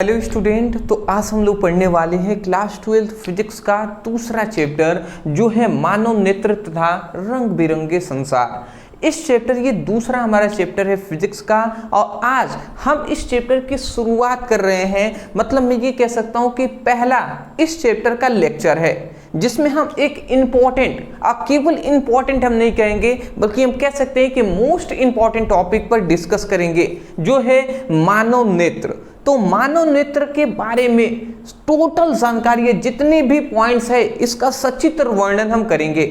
Hello student, तो आज हम लोग पढ़ने वाले हैं क्लास 12 फिजिक्स का दूसरा चैप्टर जो है मानव नेत्र तथा रंग बिरंगे संसार। इस चैप्टर ये दूसरा हमारा चैप्टर है फिजिक्स का और आज हम इस चैप्टर की शुरुआत कर रहे हैं। मतलब मैं ये कह सकता हूँ कि पहला इस चैप्टर का लेक्चर है जिसमें हम एक इम्पॉर्टेंट, अब केवल इम्पॉर्टेंट हम नहीं कहेंगे बल्कि हम कह सकते हैं कि मोस्ट इम्पॉर्टेंट टॉपिक पर डिस्कस करेंगे जो है मानव नेत्र। तो मानव नेत्र के बारे में टोटल जानकारी है, जितने भी पॉइंट्स है इसका सचित्र वर्णन हम करेंगे।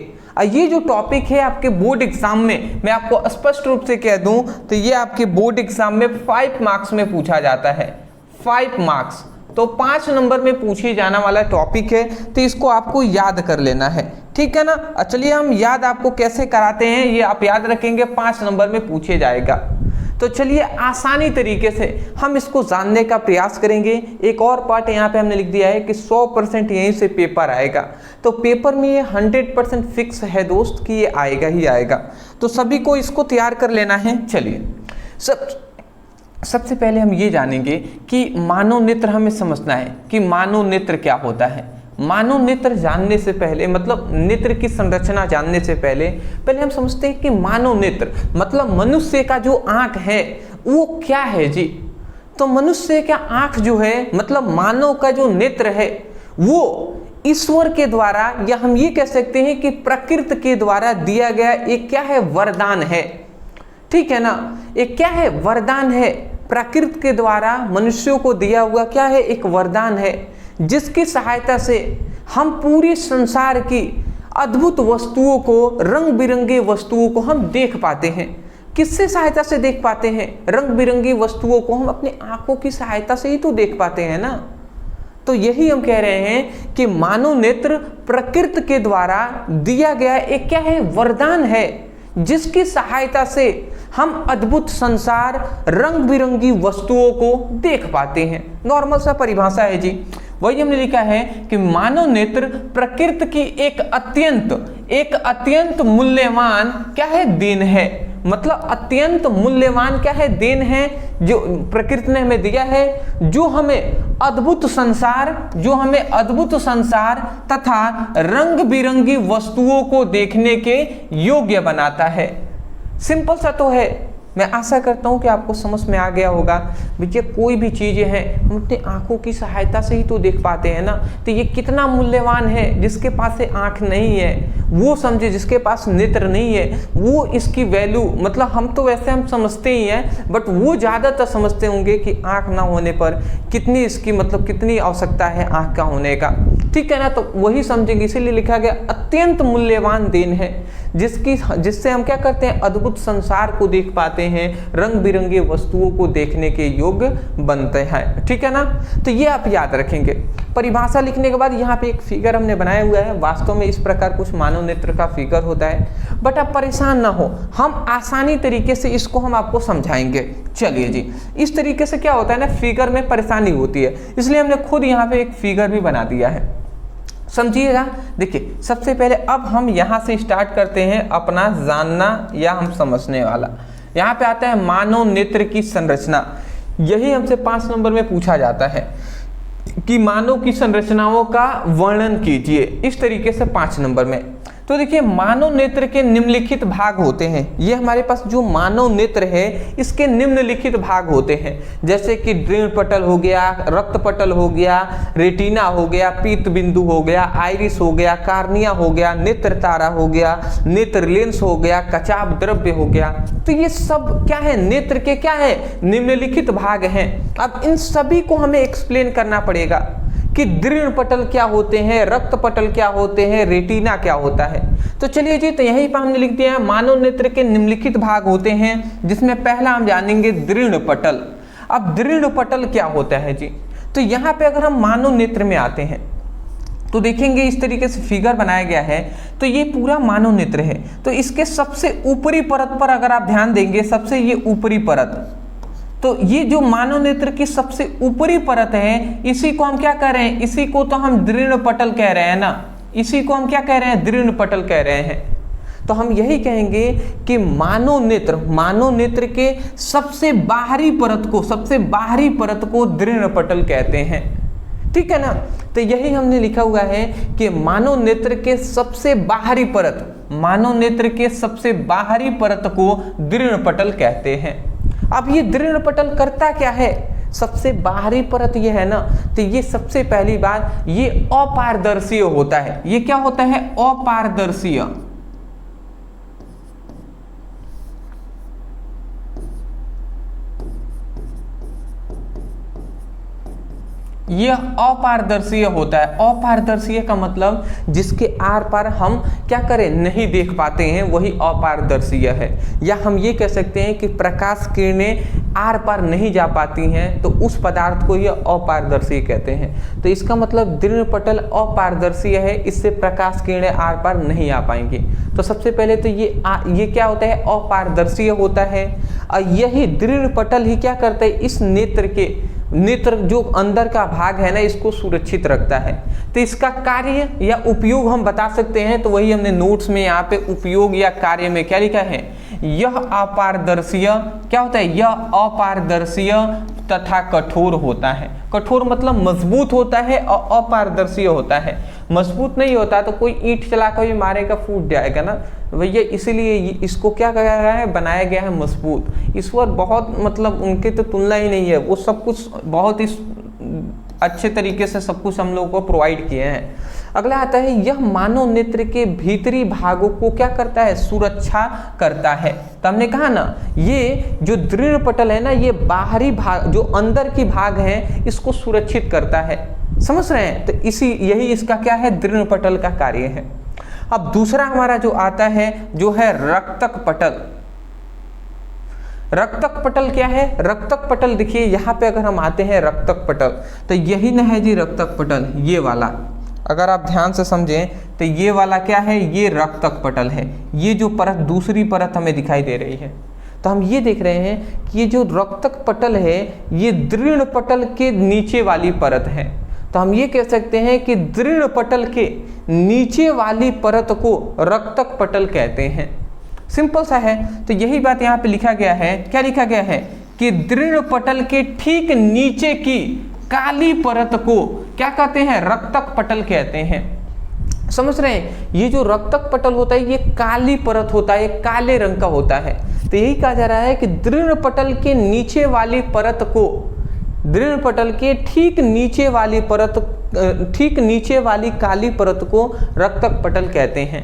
ये जो टॉपिक है आपके बोर्ड एग्जाम में, मैं आपको स्पष्ट रूप से कह दूं तो ये आपके बोर्ड एग्जाम में 5 मार्क्स में पूछा जाता है। 5 मार्क्स तो 5 नंबर में पूछे जाने वाला टॉपिक है, तो इसको आपको याद कर लेना है, ठीक है ना। चलिए हम याद आपको कैसे कराते हैं ये आप याद रखेंगे, 5 नंबर में पूछे जाएगा। तो चलिए आसानी तरीके से हम इसको जानने का प्रयास करेंगे। एक और पार्ट यहाँ पे हमने लिख दिया है कि 100% यहीं से पेपर आएगा, तो पेपर में ये 100% फिक्स है दोस्त कि ये आएगा ही आएगा, तो सभी को इसको तैयार कर लेना है। चलिए सबसे पहले हम ये जानेंगे कि मानव नेत्र हमें समझना है कि मानव नेत्र क्या होता है। मानव नेत्र जानने से पहले, मतलब नेत्र की संरचना जानने से पहले हम समझते हैं कि मानव नेत्र मतलब मनुष्य का जो आंख है वो क्या है जी। तो मनुष्य का आंख जो है, मतलब मानव का जो नेत्र है वो ईश्वर के द्वारा, या हम ये कह सकते हैं कि प्रकृति के द्वारा दिया गया एक क्या है, वरदान है, ठीक है ना। एक क्या है, वरदान है, प्रकृति के द्वारा मनुष्यों को दिया हुआ क्या है, एक वरदान है, जिसकी सहायता से हम पूरे संसार की अद्भुत वस्तुओं को, रंग बिरंगे वस्तुओं को हम देख पाते हैं। किससे सहायता से देख पाते हैं? रंग बिरंगी वस्तुओं को हम अपनी आंखों की सहायता से ही तो देख पाते हैं ना। तो यही हम कह रहे हैं कि मानव नेत्र प्रकृति के द्वारा दिया गया एक क्या है, वरदान है, जिसकी सहायता से हम अद्भुत संसार, रंग बिरंगी वस्तुओं को देख पाते हैं। नॉर्मल सा परिभाषा है जी, वही हमने लिखा है कि मानव नेत्र प्रकृति की एक अत्यंत मूल्यवान क्या है, देन है। मतलब अत्यंत मूल्यवान क्या है, देन है, जो प्रकृति ने हमें दिया है, जो हमें अद्भुत संसार तथा रंग बिरंगी वस्तुओं को देखने के योग्य बनाता है। सिंपल सा तो है, मैं आशा करता हूँ कि आपको समझ में आ गया होगा। भैया कोई भी चीज़ें हैं हम अपनी आंखों की सहायता से ही तो देख पाते हैं ना। तो ये कितना मूल्यवान है, जिसके पास से आंख नहीं है वो समझे, जिसके पास नेत्र नहीं है वो इसकी वैल्यू, मतलब हम तो वैसे हम समझते ही हैं बट वो ज़्यादातर समझते होंगे कि आंख ना होने पर कितनी इसकी, मतलब कितनी आवश्यकता है आंख का होने का, ठीक है ना। तो वही समझेंगे, इसीलिए लिखा गया अत्यंत मूल्यवान देन है, जिससे हम क्या करते हैं, अद्भुत संसार को देख पाते हैं, रंग बिरंगे वस्तुओं को देखने के योग्य बनते हैं, ठीक है ना। तो ये आप याद रखेंगे। परिभाषा लिखने के बाद यहाँ पे एक फिगर हमने बनाया हुआ है, वास्तव में इस प्रकार कुछ मानव नेत्र का फिगर होता है, बट आप परेशान ना हो, हम आसानी तरीके से इसको हम आपको समझाएंगे। चलिए जी, इस तरीके से क्या होता है ना, फिगर में परेशानी होती है, इसलिए हमने खुद यहाँ पे एक फिगर भी बना दिया है, समझिएगा। देखिए सबसे पहले अब हम यहाँ से स्टार्ट करते हैं अपना जानना या हम समझने वाला। यहाँ पे आता है मानव नेत्र की संरचना। यही हमसे 5 नंबर में पूछा जाता है कि मानव की संरचनाओं का वर्णन कीजिए, इस तरीके से 5 नंबर में। तो देखिए मानव नेत्र के निम्नलिखित भाग होते हैं। ये हमारे पास जो मानव नेत्र है इसके निम्नलिखित भाग होते हैं, जैसे कि दृढ़ पटल हो गया, रक्त पटल हो गया, रेटिना हो गया, पीत बिंदु हो गया, आइरिस हो गया, कार्निया हो गया, नेत्र तारा हो गया, नेत्र लेंस हो गया, कचाप द्रव्य हो गया। तो ये सब क्या है, नेत्र के क्या है, निम्नलिखित भाग हैं। अब इन सभी को हमें एक्सप्लेन करना पड़ेगा कि दृढ़ पटल क्या होते हैं, रक्त पटल क्या होते हैं, रेटिना क्या होता है। तो चलिए जी, तो यहीं पर हमने लिख दिया है मानव नेत्र के निम्नलिखित भाग होते हैं, जिसमें पहला हम जानेंगे दृढ़ पटल। अब दृढ़ पटल क्या होता है जी, तो यहाँ पे अगर हम मानव नेत्र में आते हैं तो देखेंगे इस तरीके से फिगर बनाया गया है, तो ये पूरा मानव नेत्र है। तो इसके सबसे ऊपरी परत पर अगर आप ध्यान देंगे, सबसे ये ऊपरी परत, तो ये जो मानव नेत्र की सबसे ऊपरी परत है, इसी को हम क्या कह रहे हैं, इसी को तो हम दृढ़ पटल कह रहे हैं ना, इसी को हम क्या कह रहे हैं, दृढ़ पटल कह रहे हैं। तो हम यही कहेंगे कि मानव नेत्र के सबसे बाहरी परत को दृढ़ पटल कहते हैं। ठीक है ना। तो यही हमने लिखा हुआ है कि मानव नेत्र के सबसे बाहरी परत को दृढ़ पटल कहते हैं। अब ये दृढ़ पटल करता क्या है? सबसे बाहरी परत ये है ना, तो ये सबसे पहली बात ये अपारदर्शीय होता है। ये क्या होता है? अपारदर्शीय। यह अपारदर्शीय होता है। अपारदर्शीय का मतलब जिसके आर पार हम क्या करें, नहीं देख पाते हैं, वही अपारदर्शीय है। या हम ये कह सकते हैं कि प्रकाश किरणें आर पार नहीं जा पाती हैं, तो उस पदार्थ को यह अपारदर्शी कहते हैं। तो इसका मतलब दृढ़ पटल अपारदर्शीय है, इससे प्रकाश किरणें आर पार नहीं आ पाएंगी। तो सबसे पहले तो ये क्या होता है? अपारदर्शीय होता है। और यही दृढ़ पटल ही क्या करता है? इस नेत्र जो अंदर का भाग है ना, इसको सुरक्षित रखता है। तो इसका कार्य या उपयोग हम बता सकते हैं, तो वही हमने नोट्स में यहाँ पे उपयोग या कार्य में क्या लिखा है? यह अपारदर्शीय क्या होता है? यह अपारदर्शीय तथा कठोर होता है। कठोर मतलब मजबूत होता है, और अपारदर्शीय होता है। मजबूत नहीं होता तो कोई ईंट चलाकर भी मारेगा, फूट जाएगा ना भैया, इसीलिए इसको क्या कहा गया है? बनाया गया है मजबूत। इस पर बहुत मतलब उनके तो तुलना ही नहीं है, वो सब कुछ बहुत ही अच्छे तरीके से सब कुछ हम लोगों को प्रोवाइड किए हैं। अगला आता है, यह मानव नेत्र के भीतरी भागों को क्या करता है? सुरक्षा करता है। तो हमने कहा ना, ये जो दृढ़ पटल है ना, ये बाहरी भाग जो अंदर की भाग है, इसको सुरक्षित करता है। समझ रहे हैं? तो यही इसका क्या है? दृढ़ पटल का कार्य है। अब दूसरा हमारा जो आता है, जो है रक्तक पटल। रक्तक पटल क्या है? रक्तक पटल देखिए यहाँ पे अगर हम आते हैं रक्तक पटल, तो यही ना है जी रक्तक पटल, ये वाला। अगर आप ध्यान से समझें तो ये वाला क्या है? ये रक्तक पटल है। ये जो परत, दूसरी परत हमें दिखाई दे रही है, तो हम ये देख रहे हैं कि ये जो रक्तक पटल है, ये दृढ़ पटल के नीचे वाली परत है। तो हम ये कह सकते हैं कि दृढ़ पटल के नीचे वाली परत को रक्तक पटल कहते हैं। सिंपल सा है। तो यही बात यहाँ पे लिखा गया है। क्या लिखा गया है? कि दृढ़ पटल के ठीक नीचे की काली परत को क्या कहते हैं? रक्तक पटल कहते हैं। समझ रहे हैं? ये जो रक्तक पटल होता है, ये काली परत होता है, काले रंग का होता है। तो यही कहा जा रहा है कि दृढ़ पटल के नीचे वाली परत को, दृढ़ पटल के ठीक नीचे वाली काली परत को रक्तक पटल कहते हैं।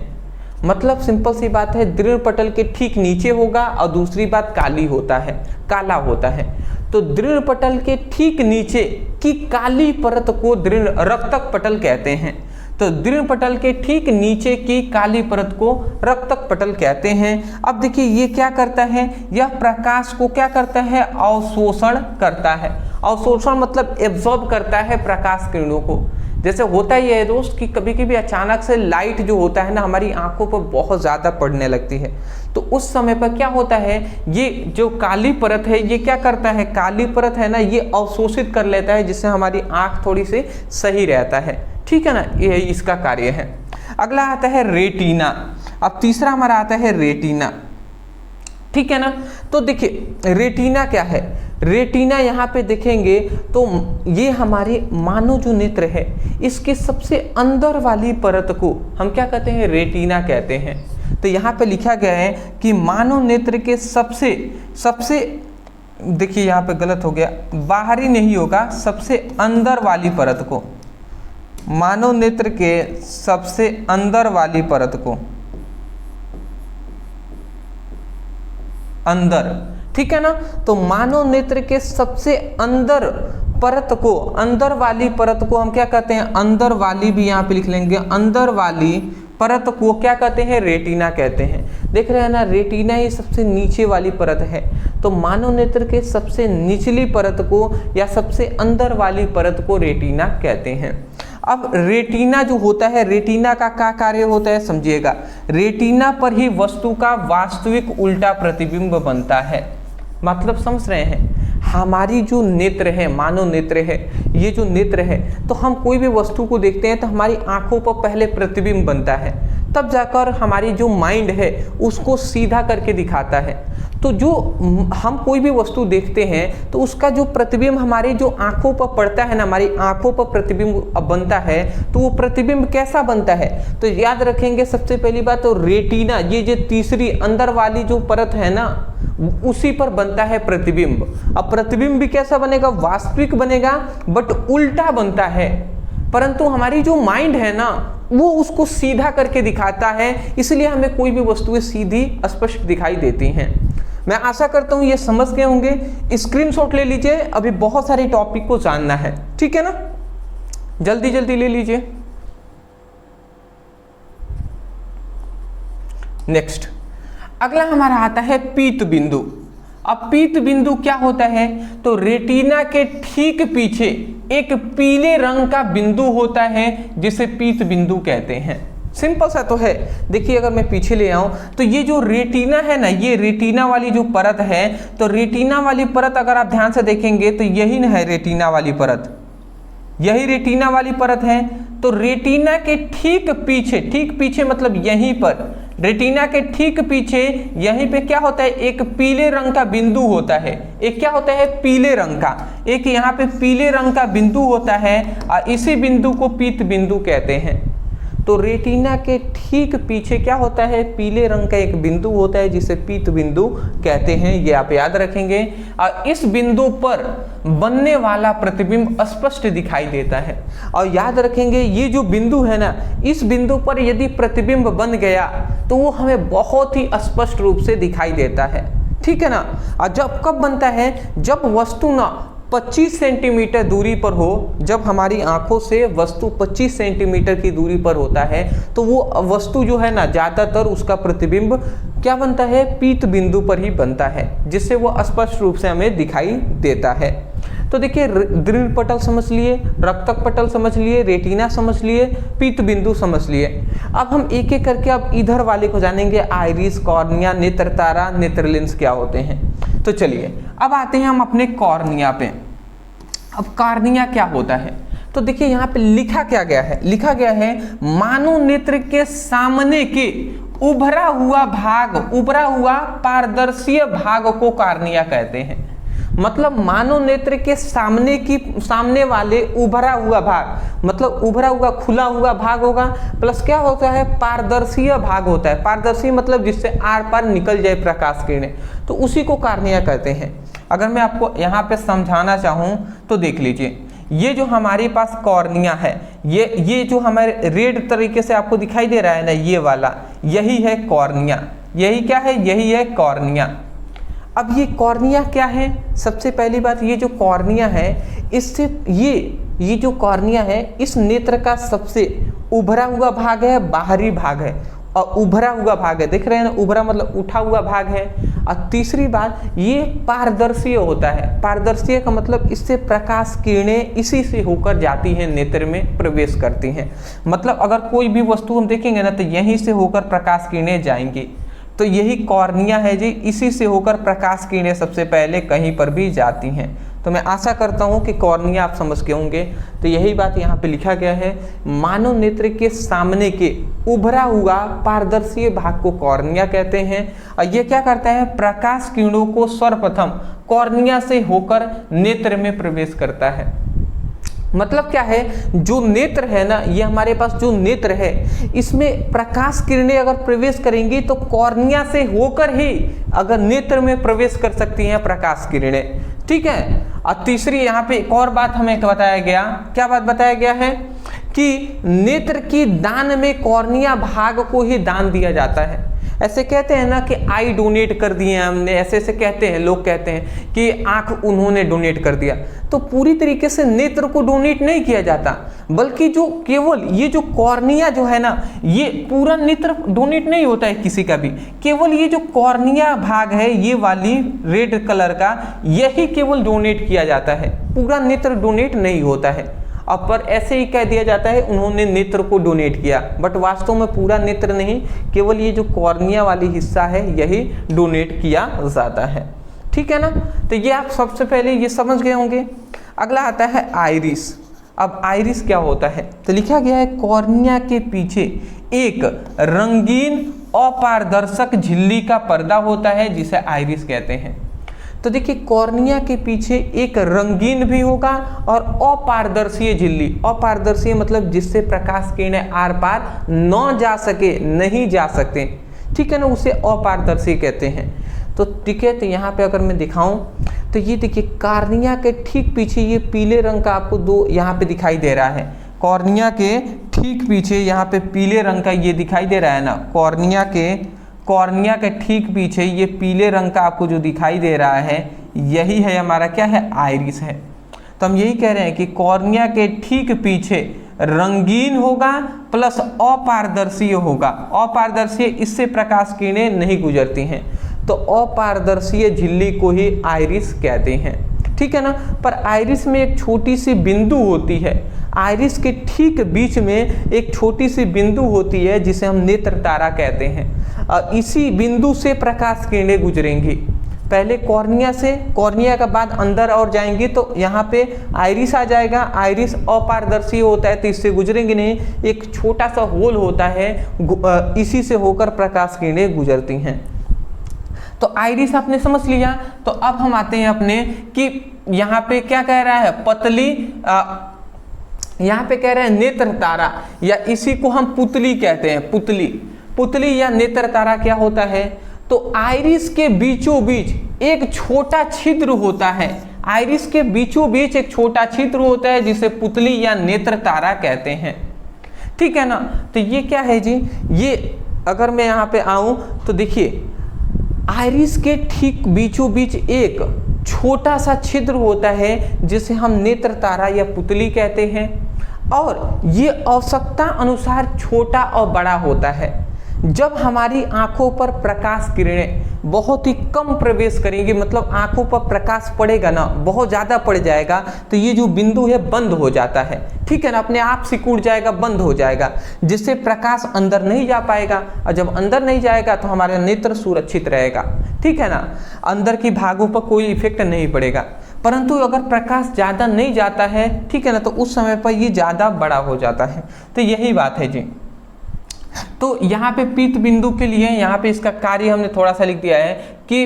मतलब सिंपल सी बात है, दृढ़ पटल के ठीक नीचे होगा, और दूसरी बात काली होता है, काला होता है। तो दृढ़ पटल के ठीक नीचे की काली परत को रक्तक पटल कहते हैं। तो दृढ़ पटल के ठीक नीचे की काली परत को रक्तक पटल कहते हैं। अब देखिए ये क्या करता है? यह प्रकाश को क्या करता है? अवशोषण करता है। अवशोषण मतलब एब्जॉर्ब करता है प्रकाश किरणों को। जैसे होता ही है दोस्त कि कभी कभी अचानक से लाइट जो होता है ना, हमारी आंखों पर बहुत ज़्यादा पड़ने लगती है। तो उस समय पर क्या होता है? ये जो काली परत है, ये क्या करता है? काली परत है ना, ये अवशोषित कर लेता है, जिससे हमारी आंख थोड़ी सी सही रहता है। ठीक है ना, ये इसका कार्य है। अगला आता है रेटिना। अब तीसरा हमारा आता है रेटिना। ठीक है ना। तो देखिए रेटिना क्या है? रेटिना यहाँ पे देखेंगे तो ये हमारे मानव जो नेत्र है, इसके सबसे अंदर वाली परत को हम क्या कहते हैं? रेटिना कहते हैं। तो यहाँ पे लिखा गया है कि मानव नेत्र के सबसे देखिए यहाँ पे गलत हो गया, बाहरी नहीं होगा, सबसे अंदर वाली परत को, मानव नेत्र के सबसे अंदर वाली परत को, अंदर। ठीक है ना। तो मानव नेत्र के सबसे अंदर परत को, अंदर वाली परत को हम क्या कहते हैं? अंदर वाली भी यहाँ पे लिख लेंगे। अंदर वाली परत को क्या कहते हैं? रेटिना कहते हैं। देख रहे हैं ना, रेटिना ही सबसे नीचे वाली परत है। तो मानव नेत्र के सबसे निचली परत को या सबसे अंदर वाली परत को रेटिना कहते हैं। अब रेटिना जो होता है, रेटिना का क्या कार्य होता है समझिएगा। रेटिना पर ही वस्तु का वास्तविक उल्टा प्रतिबिंब बनता है। मतलब समझ रहे हैं? हमारी जो नेत्र है, मानव नेत्र है, ये जो नेत्र है, तो हम कोई भी वस्तु को देखते हैं तो हमारी आंखों पर पहले प्रतिबिंब बनता है। तब जाकर हमारी जो माइंड है उसको सीधा करके दिखाता है। तो जो हम कोई भी वस्तु देखते हैं तो उसका जो प्रतिबिंब हमारी जो आंखों पर पड़ता है ना, हमारी आंखों पर प्रतिबिंब बनता है, तो वो प्रतिबिंब कैसा बनता है? तो याद रखेंगे सबसे पहली बात तो रेटिना, ये जो तीसरी अंदर वाली जो परत है ना, उसी पर बनता है प्रतिबिंब। अब प्रतिबिंब भी कैसा बनेगा? वास्तविक बनेगा, बट उल्टा बनता है। परंतु हमारी जो माइंड है ना, वो उसको सीधा करके दिखाता है, इसलिए हमें कोई भी वस्तुएं सीधी स्पष्ट दिखाई देती हैं। मैं आशा करता हूं ये समझ गए होंगे। स्क्रीनशॉट ले लीजिए, अभी बहुत सारे टॉपिक को जानना है, ठीक है ना? जल्दी जल्दी ले लीजिए। नेक्स्ट अगला हमारा आता है पीत बिंदु। अब पीत बिंदु क्या होता है? तो रेटिना के ठीक पीछे एक पीले रंग का बिंदु होता है जिसे पीत बिंदु कहते हैं। सिंपल सा तो है। देखिए अगर मैं पीछे ले आऊं तो ये जो रेटिना है ना, ये रेटिना वाली जो परत है, तो रेटिना वाली परत अगर आप ध्यान से देखेंगे तो यही ना है रेटिना वाली परत, यही रेटिना वाली परत है। तो रेटिना के ठीक पीछे मतलब यहीं पर, रेटिना के ठीक पीछे यहीं पे क्या होता है? एक पीले रंग का बिंदु होता है। एक क्या होता है? पीले रंग का, एक यहाँ पे पीले रंग का बिंदु होता है और इसी बिंदु को पीत बिंदु कहते हैं। तो रेटिना के ठीक पीछे क्या होता है? पीले रंग का एक बिंदु होता है जिसे पीत बिंदु कहते हैं। ये आप याद रखेंगे। और इस बिंदु पर बनने वाला प्रतिबिंब स्पष्ट दिखाई देता है। और याद रखेंगे ये जो बिंदु है ना, इस बिंदु पर यदि प्रतिबिंब बन गया तो वो हमें बहुत ही स्पष्ट रूप से दिखाई देता है, ठीक है ना? और जब कब बनता है? जब वस्तु ना 25 सेंटीमीटर दूरी पर हो, जब हमारी आंखों से वस्तु 25 सेंटीमीटर की दूरी पर होता है तो वो वस्तु जो है ना, ज़्यादातर उसका प्रतिबिंब क्या बनता है? पीत बिंदु पर ही बनता है, जिससे वो स्पष्ट रूप से हमें दिखाई देता है। तो देखिए दृढ़ पटल समझ लिए, रक्तक पटल समझ लिए, रेटिना समझ लिए, पीत बिंदु समझ लिए। अब हम एक एक करके अब इधर वाले को जानेंगे, आइरिस, कॉर्निया, नेत्र तारा, नेत्र लेंस क्या होते हैं। तो चलिए अब आते हैं हम अपने कॉर्निया पे। अब कॉर्निया क्या होता है? तो देखिए यहाँ पे लिखा क्या गया है? लिखा गया है मानव नेत्र के सामने के उभरा हुआ पारदर्शी भाग को कॉर्निया कहते हैं। मतलब मानव नेत्र के सामने वाले उभरा हुआ भाग, मतलब उभरा हुआ खुला हुआ भाग होगा, प्लस क्या होता है? पारदर्शी भाग होता है। पारदर्शी मतलब जिससे आर पार निकल जाए प्रकाश किरणें, तो उसी को कॉर्निया कहते हैं। अगर मैं आपको यहाँ पे समझाना चाहूँ तो देख लीजिए, ये जो हमारे पास कॉर्निया है, ये जो हमारे रेड तरीके से आपको दिखाई दे रहा है ना, ये वाला, यही है कॉर्निया। यही क्या है? यही है कॉर्निया। अब ये कॉर्निया क्या है? सबसे पहली बात, ये जो कॉर्निया है, इससे ये जो कॉर्निया है, इस नेत्र का सबसे उभरा हुआ भाग है, बाहरी भाग है, और उभरा हुआ भाग है। देख रहे हैं ना, उभरा मतलब उठा हुआ भाग है। और तीसरी बात, ये पारदर्शी होता है। पारदर्शी का मतलब इससे प्रकाश किरणें इसी से होकर जाती हैं, नेत्र में प्रवेश करती हैं। मतलब अगर कोई भी वस्तु हम देखेंगे ना, तो यहीं से होकर प्रकाश किरणें जाएंगी। तो यही कॉर्निया है जी, इसी से होकर प्रकाश किरणें सबसे पहले कहीं पर भी जाती हैं। तो मैं आशा करता हूं कि कॉर्निया आप समझ के होंगे। तो यही बात यहाँ पे लिखा गया है, मानव नेत्र के सामने के उभरा हुआ पारदर्शी भाग को कॉर्निया कहते हैं। और ये क्या करता है? प्रकाश किरणों को सर्वप्रथम कॉर्निया से होकर नेत्र में प्रवेश करता है। मतलब क्या है? जो नेत्र है ना, ये हमारे पास जो नेत्र है, इसमें प्रकाश किरणें अगर प्रवेश करेंगी तो कॉर्निया से होकर ही अगर नेत्र में प्रवेश कर सकती हैं प्रकाश किरणें, ठीक है। और तीसरी यहाँ पे एक और बात हमें बताया गया, क्या बात बताया गया है? कि नेत्र की दान में कॉर्निया भाग को ही दान दिया जाता है। ऐसे कहते हैं ना कि आई डोनेट कर दिए हमने, ऐसे ऐसे कहते हैं लोग, कहते हैं कि आंख उन्होंने डोनेट कर दिया। तो पूरी तरीके से नेत्र को डोनेट नहीं किया जाता, बल्कि जो केवल ये जो कॉर्निया जो है ना, ये पूरा नेत्र डोनेट नहीं होता है किसी का भी। केवल ये जो कॉर्निया भाग है, ये वाली रेड कलर का, यही केवल डोनेट किया जाता है, पूरा नेत्र डोनेट नहीं होता है। अब पर ऐसे ही कह दिया जाता है उन्होंने नेत्र को डोनेट किया, बट वास्तव में पूरा नेत्र नहीं, केवल ये जो कॉर्निया वाली हिस्सा है यही डोनेट किया जाता है, ठीक है ना। तो ये आप सबसे पहले ये समझ गए होंगे। अगला आता है आइरिस। अब आइरिस क्या होता है, तो लिखा गया है कॉर्निया के पीछे एक रंगीन अपारदर्शक झिल्ली का पर्दा होता है जिसे आइरिस कहते हैं। तो देखिए कॉर्निया के पीछे एक रंगीन भी होगा और अपारदर्शीय झिल्ली, अपारदर्शीय मतलब जिससे प्रकाश किरणें आर पार न जा सके, नहीं जा सकते, ठीक है ना, उसे अपारदर्शी कहते हैं। तो ठीक है, तो यहाँ पे अगर मैं दिखाऊं तो ये देखिए कॉर्निया के ठीक पीछे ये पीले रंग का आपको दो यहाँ पे दिखाई दे रहा है, कॉर्निया के ठीक पीछे यहाँ पे पीले रंग का ये दिखाई दे रहा है ना, कॉर्निया के ठीक पीछे ये पीले रंग का आपको जो दिखाई दे रहा है यही है हमारा क्या है, आइरिस है। तो हम यही कह रहे हैं कि कॉर्निया के ठीक पीछे रंगीन होगा प्लस अपारदर्शीय होगा। अपारदर्शीय इससे प्रकाश किरणें नहीं गुजरती हैं, तो अपारदर्शीय झिल्ली को ही आइरिस कहते हैं, ठीक है ना। पर आइरिस में एक छोटी सी बिंदु होती है, आइरिस के ठीक बीच में एक छोटी सी बिंदु होती है जिसे हम नेत्र तारा कहते हैं। इसी बिंदु से प्रकाश किरणें गुजरेंगी, पहले कॉर्निया से, कॉर्निया के बाद अंदर और जाएंगी तो यहाँ पे आइरिस आ जाएगा। आइरिस अपारदर्शी होता है तो इससे गुजरेंगे नहीं, एक छोटा सा होल होता है, इसी से होकर प्रकाश किरणें गुजरती हैं। तो आइरिस आपने समझ लिया। तो अब हम आते हैं अपने कि यहाँ पे क्या कह रहा है, पतली, यहाँ पे कह रहे हैं नेत्र तारा, या इसी को हम पुतली कहते हैं, पुतली या नेत्र तारा क्या होता है, तो आइरिस के बीचों बीच एक छोटा छिद्र होता है, आइरिस के बीचों बीच एक छोटा छिद्र होता है जिसे पुतली या नेत्र तारा कहते हैं, ठीक है ना। तो ये क्या है जी, ये अगर मैं यहाँ पे आऊँ तो देखिए आइरिस के ठीक बीचों बीच एक छोटा सा छिद्र होता है जिसे हम नेत्र तारा या पुतली कहते हैं, और ये आवश्यकता अनुसार छोटा और बड़ा होता है। जब हमारी आंखों पर प्रकाश किरणें बहुत ही कम प्रवेश करेंगी, मतलब आंखों पर प्रकाश पड़ेगा ना, बहुत ज़्यादा पड़ जाएगा, तो ये जो बिंदु है बंद हो जाता है, ठीक है ना, अपने आप सिकुड़ जाएगा, बंद हो जाएगा, जिससे प्रकाश अंदर नहीं जा पाएगा, और जब अंदर नहीं जाएगा तो हमारा नेत्र सुरक्षित रहेगा, ठीक है ना, अंदर की भागों पर कोई इफेक्ट नहीं पड़ेगा। परंतु अगर प्रकाश ज़्यादा नहीं जाता है, ठीक है ना, तो उस समय पर ये ज़्यादा बड़ा हो जाता है। तो यही बात है जी। तो यहाँ पे पीत बिंदु के लिए यहाँ पे इसका कार्य हमने थोड़ा सा लिख दिया है कि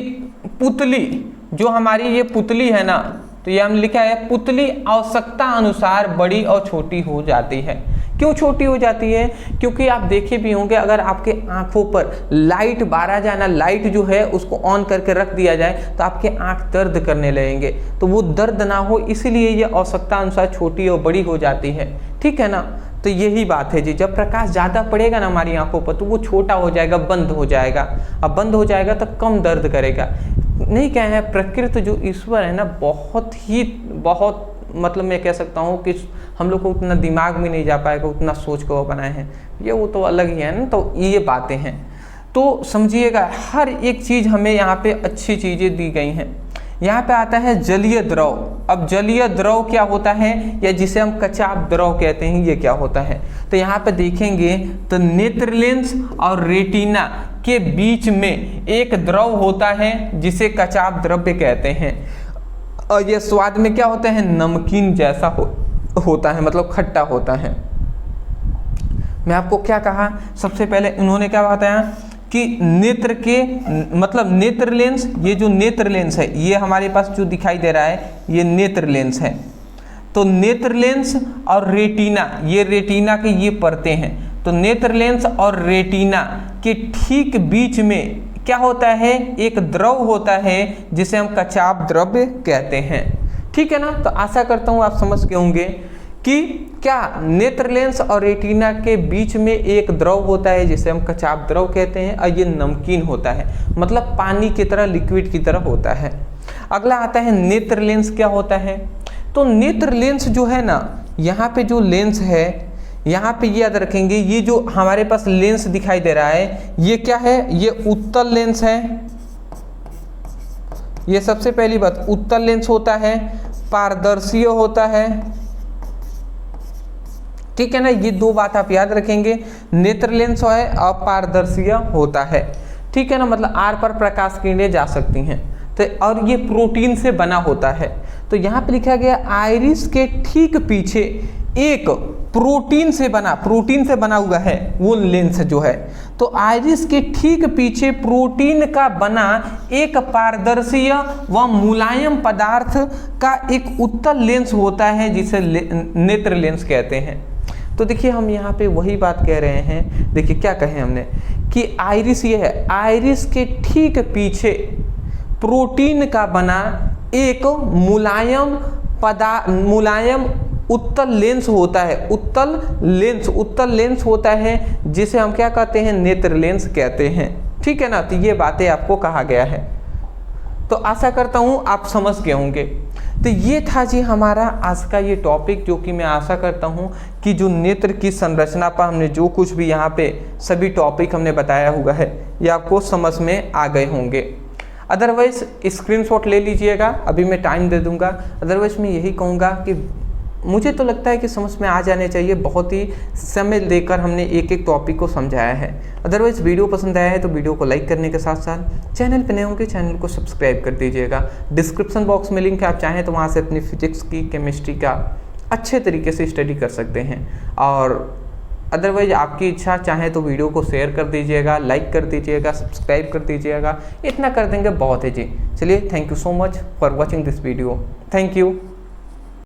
पुतली, जो हमारी ये पुतली है ना, तो ये हमने लिखा है पुतली आवश्यकता अनुसार बड़ी और छोटी हो जाती है। क्यों छोटी हो जाती है, क्योंकि आप देखे भी होंगे अगर आपके आंखों पर लाइट बारा जाए ना, लाइट जो है उसको ऑन करके रख दिया जाए तो आपके आंख दर्द करने लगेंगे, तो वो दर्द ना हो इसलिए ये आवश्यकता अनुसार छोटी और बड़ी हो जाती है, ठीक है ना। तो यही बात है जी, जब प्रकाश ज़्यादा पड़ेगा ना हमारी आंखों पर तो वो छोटा हो जाएगा, बंद हो जाएगा, अब बंद हो जाएगा तो कम दर्द करेगा। नहीं क्या है, प्रकृति जो ईश्वर है ना, बहुत मतलब मैं कह सकता हूँ कि हम लोग को उतना दिमाग में नहीं जा पाएगा, उतना सोच को बनाए हैं, ये वो तो अलग ही है ना। तो ये बातें हैं, तो समझिएगा हर एक चीज़ हमें यहाँ पे अच्छी चीज़ें दी गई हैं। यहाँ पे आता है जलीय द्रव। अब जलीय द्रव क्या होता है, या जिसे हम कचाप द्रव कहते हैं, ये क्या होता है, तो यहाँ पे देखेंगे तो नेत्र लेंस और रेटिना के बीच में एक द्रव होता है जिसे कचाप द्रव्य कहते हैं, और ये स्वाद में क्या होता है, नमकीन जैसा होता है, मतलब खट्टा होता है। मैं आपको क्या कहा, सबसे पहले इन्होंने क्या बताया कि नेत्र के मतलब नेत्र लेंस, ये जो नेत्र लेंस है ये हमारे पास जो दिखाई दे रहा है ये नेत्र लेंस है। तो नेत्र लेंस और रेटिना, ये रेटिना के ये परतें हैं, तो नेत्र लेंस और रेटिना के ठीक बीच में क्या होता है, एक द्रव होता है जिसे हम कचाप द्रव्य कहते हैं, ठीक है ना। तो आशा करता हूँ आप समझ गए होंगे कि क्या नेत्र लेंस और रेटिना के बीच में एक द्रव होता है जिसे हम कचाप द्रव कहते हैं, और ये नमकीन होता है, मतलब पानी की तरह, लिक्विड की तरह होता है। अगला आता है नेत्र लेंस क्या होता है, तो नेत्र लेंस जो है ना, यहाँ पे जो लेंस है, यहाँ पे याद रखेंगे ये जो हमारे पास लेंस दिखाई दे रहा है ये क्या है, ये उत्तल लेंस है। ये सबसे पहली बात, उत्तल लेंस होता है, पारदर्शीय होता है, ठीक है ना। ये दो बात आप याद रखेंगे, नेत्र लेंस है और पारदर्शीय होता है, ठीक है ना, मतलब आर पर प्रकाश किरणें जा सकती हैं। तो और ये प्रोटीन से बना होता है। तो यहाँ पे लिखा गया आइरिस के ठीक पीछे एक प्रोटीन से बना हुआ है वो लेंस जो है, तो आइरिस के ठीक पीछे प्रोटीन का बना एक पारदर्शी व मुलायम पदार्थ का एक उत्तल लेंस होता है जिसे नेत्र लेंस कहते हैं। तो देखिए हम यहाँ पे वही बात कह रहे हैं, देखिए क्या कहे हमने कि आइरिस ये है, आइरिस के ठीक पीछे प्रोटीन का बना एक मुलायम उत्तल लेंस होता है, उत्तल लेंस होता है जिसे हम क्या कहते हैं, नेत्र लेंस कहते हैं। ठीक है ना, तो ये बातें आपको कहा गया है, तो आशा करता हूँ आप समझ गए होंगे। तो ये था जी हमारा आज का ये टॉपिक, जो कि मैं आशा करता हूँ कि जो नेत्र की संरचना पर हमने जो कुछ भी यहाँ पे सभी टॉपिक हमने बताया हुआ है ये आपको समझ में आ गए होंगे। अदरवाइज स्क्रीनशॉट ले लीजिएगा, अभी मैं टाइम दे दूंगा। अदरवाइज मैं यही कहूँगा कि मुझे तो लगता है कि समझ में आ जाने चाहिए, बहुत ही समय देकर हमने एक एक टॉपिक को समझाया है। अदरवाइज वीडियो पसंद आया है तो वीडियो को लाइक करने के साथ साथ चैनल पर नए होंगे चैनल को सब्सक्राइब कर दीजिएगा। डिस्क्रिप्शन बॉक्स में लिंक है, आप चाहें तो वहाँ से अपनी फिजिक्स की केमिस्ट्री का अच्छे तरीके से स्टडी कर सकते हैं। और अदरवाइज आपकी इच्छा चाहे तो वीडियो को शेयर कर दीजिएगा, लाइक कर दीजिएगा, सब्सक्राइब कर दीजिएगा, इतना कर देंगे बहुत है जी। चलिए, thank you so much for watching this video. Thank you.